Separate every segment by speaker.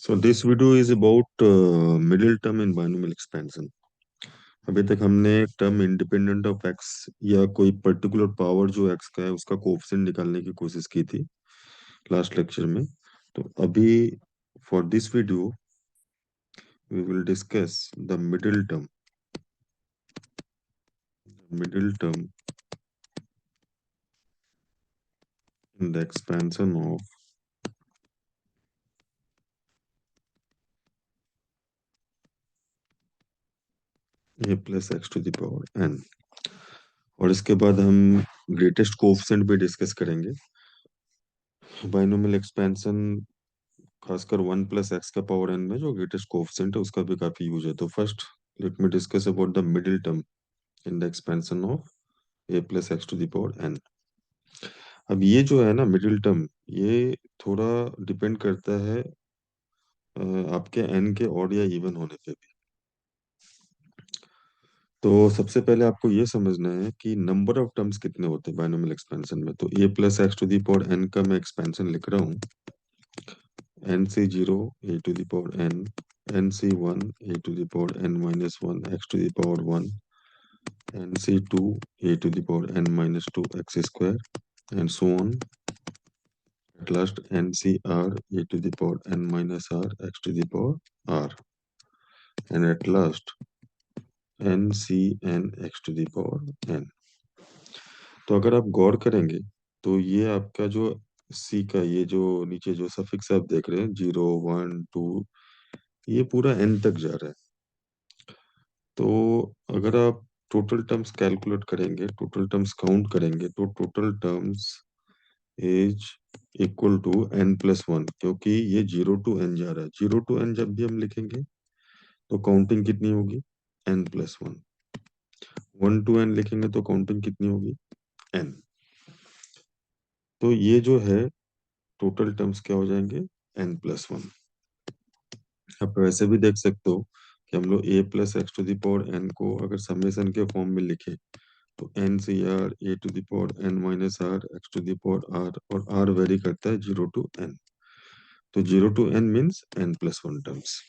Speaker 1: So this video is about middle term in binomial expansion. अभी तक हमने term independent of x या कोई पर्टिकुलर पावर जो एक्स का है उसका कोएफिशिएंट निकालने की कोशिश की थी लास्ट लेक्चर में। तो अभी for this video we will discuss the middle term in the expansion of a plus x to the power n. और इसके बाद हम ग्रेटेस्ट कोएफिशिएंट भी डिस्कस करेंगे। बाइनोमियल एक्सपेंशन खासकर 1 + x का पावर n में जो ग्रेटेस्ट कोएफिशिएंट है उसका भी काफी यूज है। तो first let me discuss about the middle term in the expansion of a + x to the power n। अब ये जो है ना मिडिल टर्म, ये थोड़ा डिपेंड करता है आपके n के ऑड या इवन होने पे भी। तो सबसे पहले आपको ये समझना है कि नंबर ऑफ टर्म्स कितने होते हैं बाइनोमियल एक्सपेंशन में। तो a + x to the power n का मैं एक्सपेंशन लिख रहा हूँ nc0 a to the power n, nc1 a to the power n minus 1 x to the power 1, nc2 a to the power n minus 2 x square, and so on. At last ncr a to the power n minus r x to the power r, and at last ncn x to the power n. तो अगर आप गौर करेंगे तो ये आपका जो सी का ये जो नीचे जो सफिक्स आप देख रहे हैं 0 1 2, ये पूरा एन तक जा रहा है। तो अगर आप टोटल टर्म्स कैलकुलेट करेंगे, टोटल टर्म्स काउंट करेंगे, तो total terms is equal to n+1, क्योंकि ये 0 to n जा रहा है। 0 to n जब भी हम लिखेंगे तो काउंटिंग कितनी होगी, n+1। 1 to n लिखेंगे तो काउंटिंग कितनी होगी, n। तो ये जो है टोटल टर्म्स क्या हो जाएंगे, n+1। आप वैसे भी देख सकते हो कि हम लोग a + x to the power n को अगर समेशन के फॉर्म में लिखे तो n C r a to the power n minus r x to the power r, और r वेरी करता है 0 to n। तो 0 to n means n+1 terms.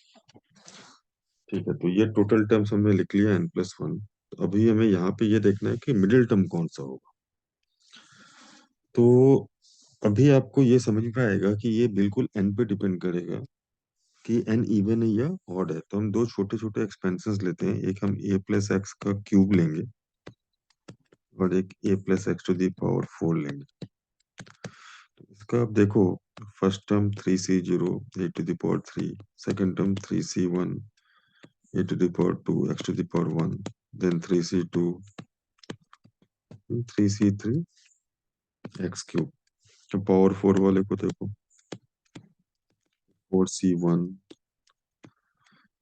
Speaker 1: ठीक है, तो ये टोटल टर्म्स हमने लिख लिया n+1। तो अभी हमें यहाँ पे ये देखना है कि मिडिल टर्म कौन सा होगा। तो अभी आपको ये समझ में आएगा कि ये बिल्कुल n पे डिपेंड करेगा कि n इवन है या ऑड है। तो हम दो छोटे छोटे एक्सपेंशंस लेते हैं, एक हम a + x का क्यूब लेंगे और एक a + x to the power 4 लेंगे। तो इसका आप देखो, first term 3c0 a to the power 3, second term 3c1 a to the power 2 x to the power 1, then 3c2 3c3 x cube. तो पावर 4 वाले को देखो, 4c1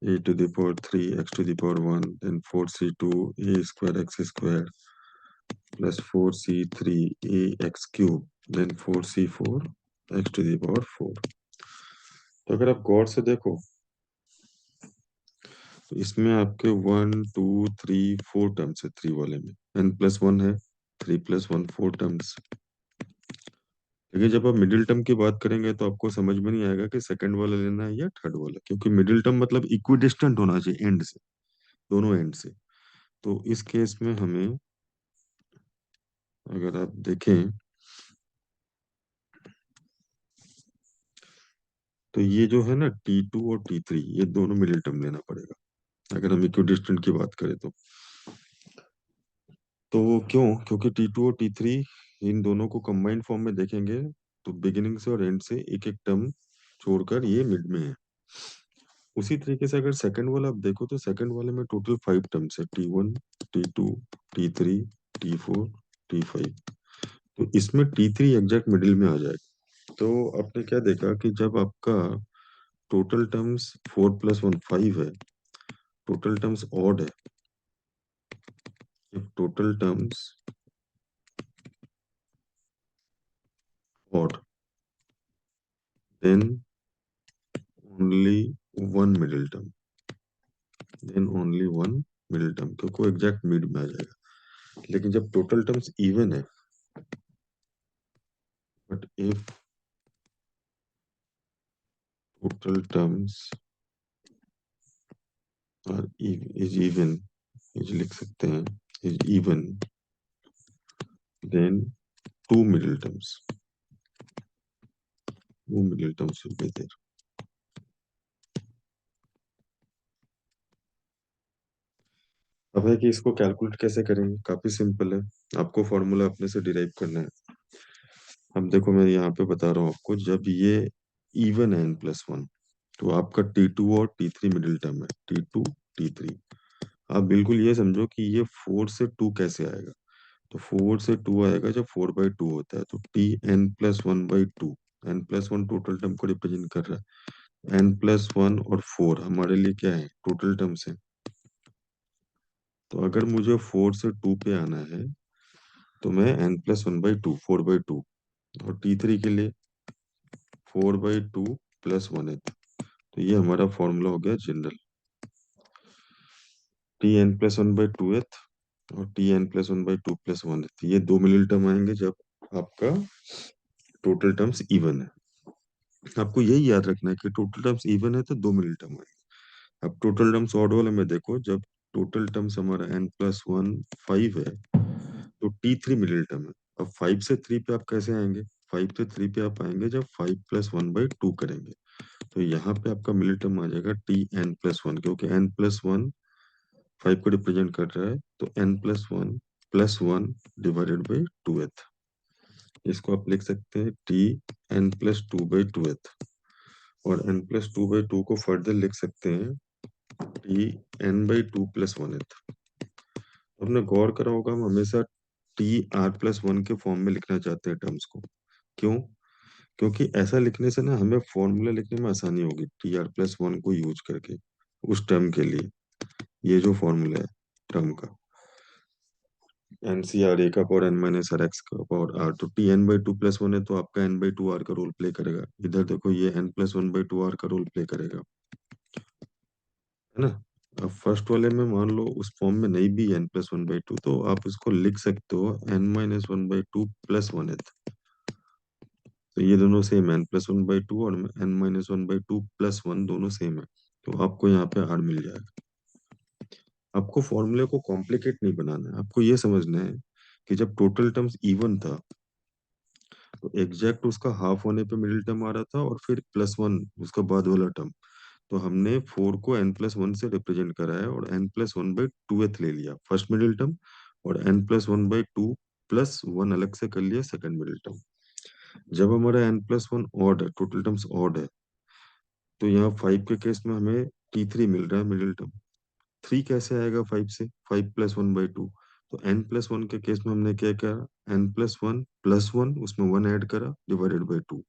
Speaker 1: a to the power 3 x to the power 1, then 4c2 a square x square plus 4c3 a x cube, then 4c4 x to the power 4। तो अगर आप गौर से देखो तो इसमें आपके 1 2 3 4 टर्म्स है, 3 वाले में n+1 है, 3+1 4 टर्म्स। लेकिन जब आप मिडिल टर्म की बात करेंगे तो आपको समझ में नहीं आएगा कि सेकंड वाला लेना है या थर्ड वाला, क्योंकि मिडिल टर्म मतलब इक्विडिस्टेंट होना चाहिए एंड से, दोनों एंड से। तो इस केस में हमें अगर आप देखें तो ये जो है ना T2 और T3, ये दोनों मिडिल टर्म लेना पड़ेगा अगर हम इक्विडिस्टेंट की बात करें तो। क्यों, क्योंकि T2 और T3 इन दोनों को कंबाइंड फॉर्म में देखेंगे तो बिगिनिंग से और एंड से एक एक टर्म छोड़कर ये मिड में है। उसी तरीके से अगर सेकंड वाला आप देखो तो सेकंड वाले में टोटल 5 टर्म्स है, T1 T2 T3 T4 T5। तो इसमें T3 एग्जैक्ट मिडिल में आ जाएगा। तो आपने क्या देखा कि जब आपका टोटल टर्म्स 4+1 5 है, टोटल टर्म्स ऑड है, if total terms odd then only one middle term, then only one middle term, क्योंकि वो एग्जैक्ट मिड में आ जाएगा। लेकिन जब टोटल टर्म्स इवन है, but if total terms are is even, is लिख सकते हैं, is even then two middle terms, two middle terms will be there. अब है कि इसको कैलकुलेट कैसे करेंगे, काफी सिंपल है। आपको फॉर्मूला अपने से डिराइव करना है। अब देखो मैं यहाँ पे बता रहा हूँ आपको, जब ये इवन है n+1, तो आपका T2 और T3 मिडिल टर्म है, T2 T3। आप बिल्कुल ये समझो कि ये 4 से 2 कैसे आएगा। तो 4 से 2 आएगा जब 4/2 होता है, तो Tn+1/2, n+1 टोटल टर्म को रिप्रेजेंट कर रहा है, n+1 और 4 हमारे लिए क्या है, टोटल टर्म्स है। तो अगर मुझे 4 से 2 पे आना है, तो मैं n+1/2, 4/2, और T3 के लिए 4/2 +1 है। तो ये हमारा फॉर्मूला हो गया जनरल, Tn+1/2 और Tn+1/2 + 1। ये दो मिडिल टर्म आएंगे जब आपका टोटल टर्म्स इवन है। आपको यही याद रखना है कि टोटल टर्म्स इवन है तो दो मिडिल टर्म आएंगे। अब टोटल टर्म्स ऑड वाले में देखो, जब टोटल टर्म्स हमारा n+1 5 है, तो T3 मिडिल टर्म है। अब 5 से 3 पे आप कैसे आएंगे, 5 से 3 पे आप आएंगे जब 5+1/2 करेंगे। तो यहाँ पे आपका मिडिल टर्म आ जाएगा Tn+1, क्योंकि n+1 5 को रिप्रेजेंट कर रहा है, तो n+1 + 1 डिवाइडेड बाई 2th। इसको आप लिख सकते हैं Tn+2/2th, और n+2/2 को फर्दर लिख सकते हैं Tn/2 + 1th। आपने गौर करा होगा, हम हमेशा Tr+1 के फॉर्म में लिखना चाहते हैं टर्म्स को। क्यों? क्योंकि ऐसा लिखने से ना हमें फॉर्मूला लिखने में आसानी होगी, Tr+1 को यूज करके उस टर्म के लिए। ये जो फॉर्मूला है टर्म का, NCR A⁴n−RX तो Tn/2 + 1 है, तो आपका n/2 R का रोल प्ले करेगा। इधर देखो ये n+1/2 R का रोल प्ले करेगा, है ना। अब फर्स्ट वाले में मान लो उस फॉर्म में नहीं भी n+1/2, तो आप इसको लिख सकते हो n-1/2 + 1th। तो ये दोनों सेम है, n+1/2 और n-1/2 + 1 दोनों सेम है। तो आपको यहाँ पे R मिल जाएगा। आपको फॉर्मूले को कॉम्प्लिकेट नहीं बनाना है, आपको ये समझना है कि जब टोटल टर्म्स इवन था, तो एग्जैक्ट उसका हाफ होने पे मिडिल टर्म आ रहा था, और फिर +1 उसका बाद वाला टर्म। तो हमने 4 को n+1 से रिप्रेजेंट करा है, और n+1/2th ले लिया फर्स्ट मिडिल टर्म, और n+1/2 + 1 अलग से कर लिया सेकंड मिडिल टर्म। जब हमारा n+1 ऑड है, टोटल टर्म्स ऑड है, तो यहाँ 5 के केस में हमें T3 मिल रहा है मिडिल टर्म। 3 कैसे आएगा 5 से, 5 + 1/2। तो n+1 के केस में हमने क्या करा, n+1 + 1, उसमें 1 ऐड करा डिवाइडेड बाई 2,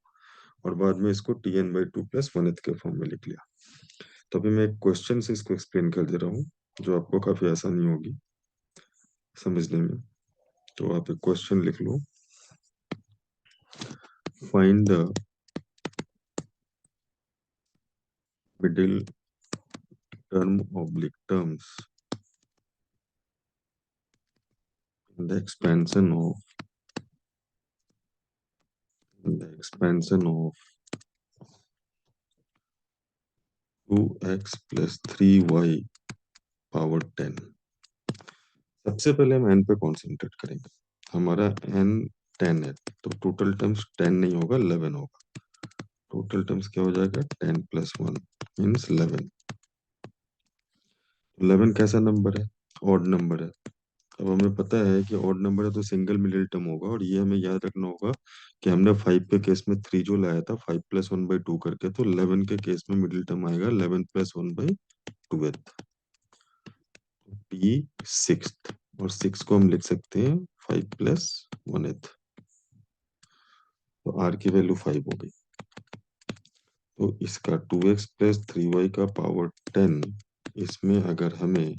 Speaker 1: और बाद में इसको Tn/2 + 1th के फॉर्म में लिख लिया। तो अभी मैं एक क्वेश्चन से इसको एक्सप्लेन कर दे रहा हूँ, जो आपको काफी आसानी होगी समझने में। तो आप एक क्वेश्चन लिख लो, find the middle term oblique terms in the expansion of 2x + 3y power 10। सबसे पहले हम n पे कॉन्सेंट्रेट करेंगे। हमारा n 10 है, तो टोटल टर्म्स 10 नहीं होगा, 11 होगा। टोटल टर्म्स क्या हो जाएगा, 10 + 1 मीन्स 11। 11 कैसा नंबर है, ऑड नंबर है। अब हमें पता है कि ऑड नंबर है तो सिंगल मिडिल टर्म होगा, और ये हमें याद रखना होगा कि हमने 5 के केस में 3 जो लाया था 5 + 1/2 करके, तो 11 के केस में मिडिल टर्म आएगा 11 + 1/2th, T6। और 6 को हम लिख सकते हैं 5 + 1th, तो R की वैल्यू 5 हो गई। तो इसका 2x + 3y का पावर 10, इसमें अगर हमें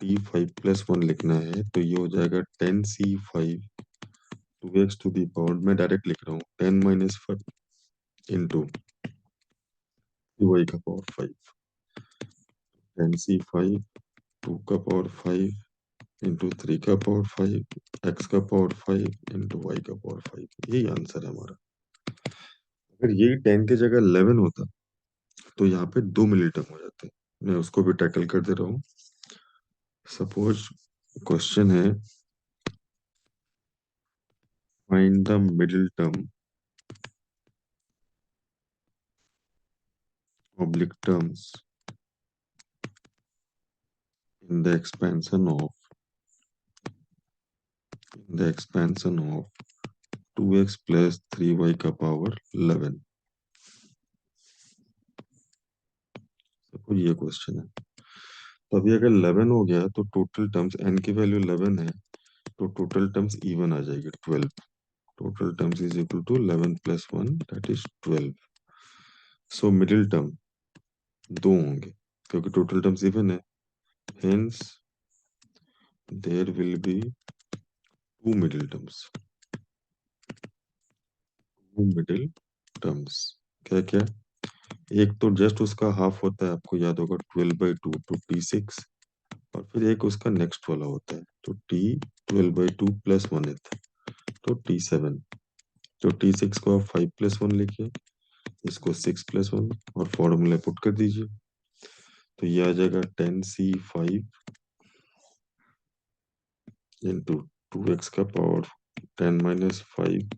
Speaker 1: T5 + 1 लिखना है, तो ये हो जाएगा 10C5 2x to the power, मैं डायरेक्ट लिख रहा हूँ 10 - 5 इंटू y का पावर 5। 10C5 2 का पावर 5 इंटू 3 का पावर 5 x का पावर 5 इंटू y का पावर 5, यही आंसर है हमारा। अगर यही 10 की जगह 11 होता, तो यहाँ पे 2 मिली टर्म हो जाते हैं। मैं उसको भी टैकल कर दे रहा हूँ। सपोज क्वेश्चन है, find the middle term oblique terms in the expansion of 2x plus 3y का पावर 11। ये क्वेश्चन है। तो अभी अगर 11 हो गया तो टोटल टर्म्स n की वैल्यू 11 है, तो टोटल टर्म्स इवन आ जाएगी 12। Total terms is equal to 11 plus 1 that is 12। So middle term 2 होंगे क्योंकि टोटल टर्म्स इवन है। Hence there will be 2 middle terms. 2 middle terms क्या क्या? एक तो जस्ट उसका हाफ होता है, आपको याद होगा 12/2 टू T6, और फिर एक उसका नेक्स्ट वाला होता है तो T12/2 प्लस 1 तो T7। तो T6 को आप 5+1 लिखिए, इसको 6+1 और फॉर्मूला पुट कर दीजिए, तो ये आ जाएगा 10C5 इंटू 2x का पावर 10 - 5,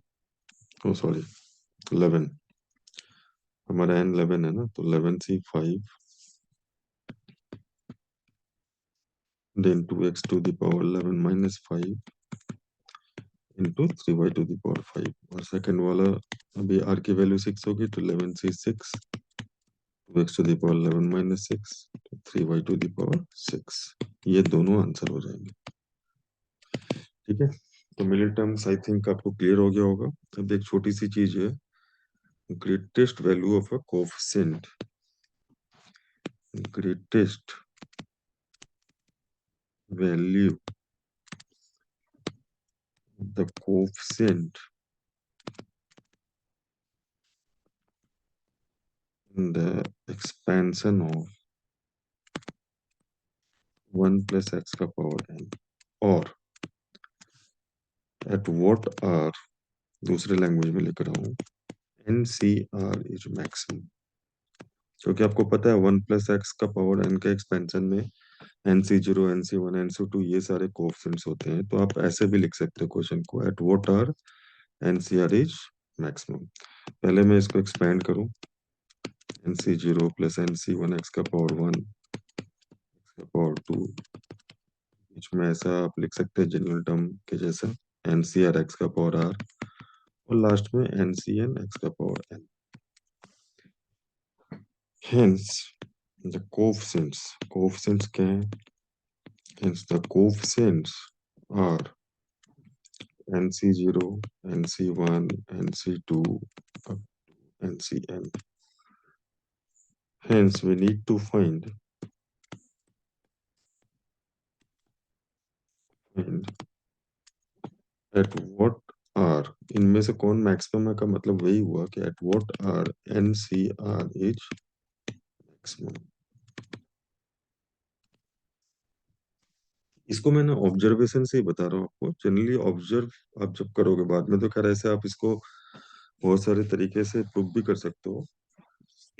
Speaker 1: ओ सॉरी 11, हमारा n 11 है ना, तो 11C5 then 2x to the power 11 - 5 into 3y to the power 5। और सेकंड वाला अभी r की वैल्यू 6 होगी तो 11C6 2x to the power 11 - 6 3y to the power 6। ये दोनों आंसर हो जाएंगे। ठीक है, तो मिडिल टर्म्स आई थिंक आपको क्लियर हो गया होगा। अब एक छोटी सी चीज है, greatest value of a coefficient. Greatest value the coefficient in the expansion of 1 plus x का पावर n, और एट व्हाट आर, दूसरे लैंग्वेज में लिख रहा हूँ, NCR इज मैक्सिमम। क्योंकि आपको पता है 1 प्लस एक्स का पावर n के एक्सपेंशन में NC0 NC1 NC2 ये सारे कोएफिशिएंट्स होते हैं। तो आप ऐसे भी लिख सकते हो क्वेश्चन को, at what r NCR is maximum. पहले मैं इसको एक्सपेंड करूं, NC0 प्लस NC1 एक्स का पावर 1 एक्स का पावर 2, बीच में ऐसा आप लिख सकते हैं जनरल टर्म के जैसा, NCR एक्स का पावर r, और लास्ट में NCN एक्स का power n। Hence the coefficients क्या है? Hence the coefficients are NC0 NC1 NC2 up to NCN। Hence we need to find at what r, इनमें से कौन मैक्सिमम है का मतलब वही हुआ कि at what r NCR is maximum। इसको मैं ना ऑब्जर्वेशन से ही बता रहा हूँ आपको। जनरली ऑब्जर्व आप जब करोगे बाद में तो खैर ऐसे आप इसको बहुत सारे तरीके से प्रूव भी कर सकते हो,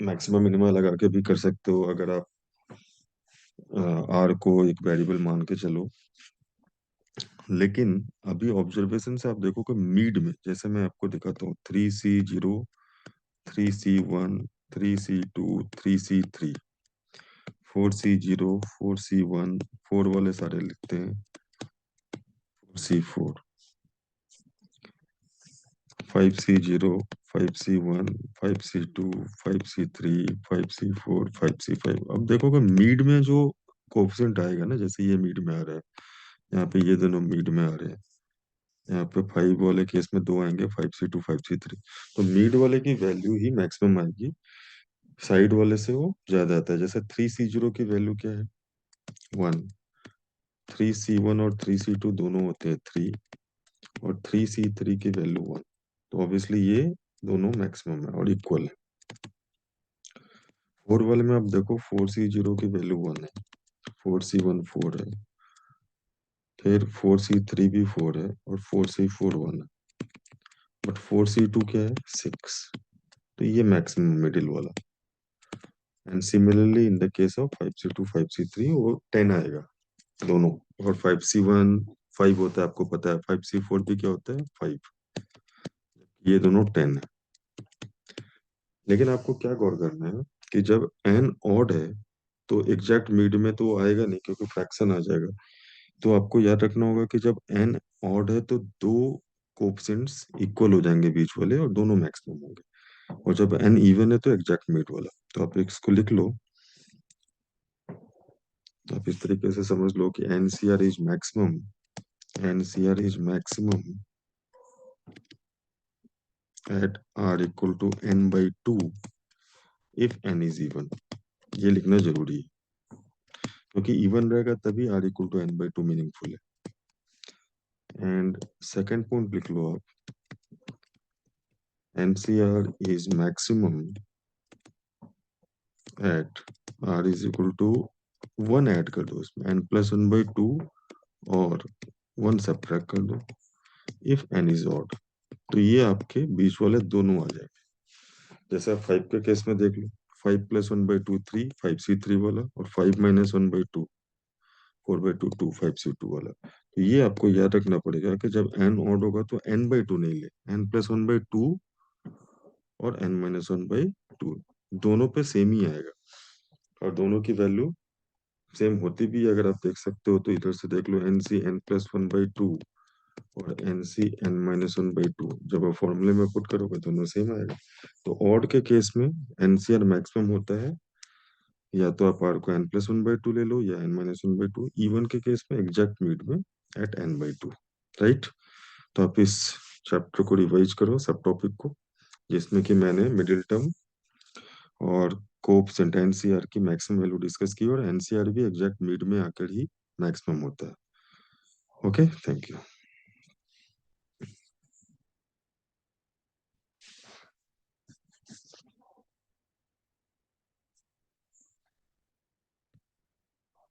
Speaker 1: मैक्सिमम मिनिमम लगा के भी कर सकते हो, अगर आप आर को एक वेरिएबल मान के चलो। लेकिन अभी ऑब्जर्वेशन से आप देखो कि मीड में, जैसे मैं आपको दिखाता हूँ, 3C0 3C1 3C2 3C3 4C0 4C1, 4 वाले सारे लिखते हैं, 4C4 5C0 5C1 5C2 5C3 5C4 5C5। अब देखो कि मीड में जो कोफिशिएंट आएगा ना, जैसे ये मीड में आ रहा है, यहाँ पे ये दोनों मीड में आ रहे हैं, यहाँ पे 5 वाले केस में दो आएंगे, 5C2 5C3, तो मीड वाले की वैल्यू ही मैक्सिमम आएगी, साइड वाले से वो ज्यादा आता है। जैसे 3C0 की वैल्यू क्या है 1, 3C1 और 3C2 दोनों होते हैं 3, और 3C3 की वैल्यू 1, तो ऑब्वियसली ये दोनों मैक्सिमम है और इक्वल है। 4 वाले में आप देखो 4C0 की वैल्यू 1 है, 4C1 4 है, फिर 4C3 भी 4 है, और 4C4 1 है, बट 4C2 क्या है 6, तो ये मैक्सिमम मिडिल वाला। And similarly in the case of 5C2 5C3 वो 10 आएगा दोनों। और 5C1 5 होता है, आपको पता है। 5C4 भी क्या होता है, 5। ये दोनों 10 है। लेकिन आपको क्या गौर करना है कि जब n ऑड है तो एग्जैक्ट मिड में तो वो आएगा नहीं, क्योंकि फ्रैक्शन आ जाएगा। तो आपको याद रखना होगा कि जब n ऑड है तो दो कोएफिशिएंट्स इक्वल हो जाएंगे बीच वाले, और दोनों मैक्सिमम होंगे। और जब n इवन है तो एग्जैक्ट मिड वाला। तो आप इसको लिख लो। आप इस तरीके से समझ लो कि NCR is maximum, NCR is maximum at r equal to n/2 if n is even। ये लिखना जरूरी है, क्योंकि इवन रहेगा तभी r equal to n/2 meaningful है। एंड सेकंड पॉइंट लिख लो आप, NCR is maximum at r is equal to 1 add कर दो इसमें, n+1/2 और 1 सब्ट्रैक्ट कर दो इफ n is odd। तो ये आपके बीच वाले दोनों आ जाएंगे। जैसे आप 5 के केस में देख लो, 5+1/2 3 5C3 वाला, और 5-1/2 4/2 2 5C2 वाला। तो ये आपको याद रखना पड़ेगा कि जब n ऑड होगा तो n/2 नहीं ले, n+1/2 और n-1/2 दोनों पे सेम ही आएगा। और दोनों की वैल्यू सेम होती भी है, अगर आप देख सकते हो तो इधर से देख लो, NC n+1/2 और NC n-1/2 जब आप फॉर्मूले में पुट करोगे दोनों सेम आएगा। तो ऑड के केस में NCR मैक्सिमम होता है, या तो आप r को n+1/2 ले लो या n-1/2। इवन के केस में एग्जैक्ट मिड में एट n/2। राइट। तो आप इस चैप्टर को रिवाइज करो, सब टॉपिक को, जिसमें कि मैंने मिडिल टर्म और कोएफिशिएंट एनसीआर की मैक्सिमम वैल्यू डिस्कस की, और एनसीआर भी एग्जैक्ट मिड में आकर ही मैक्सिमम होता है। Okay, thank you.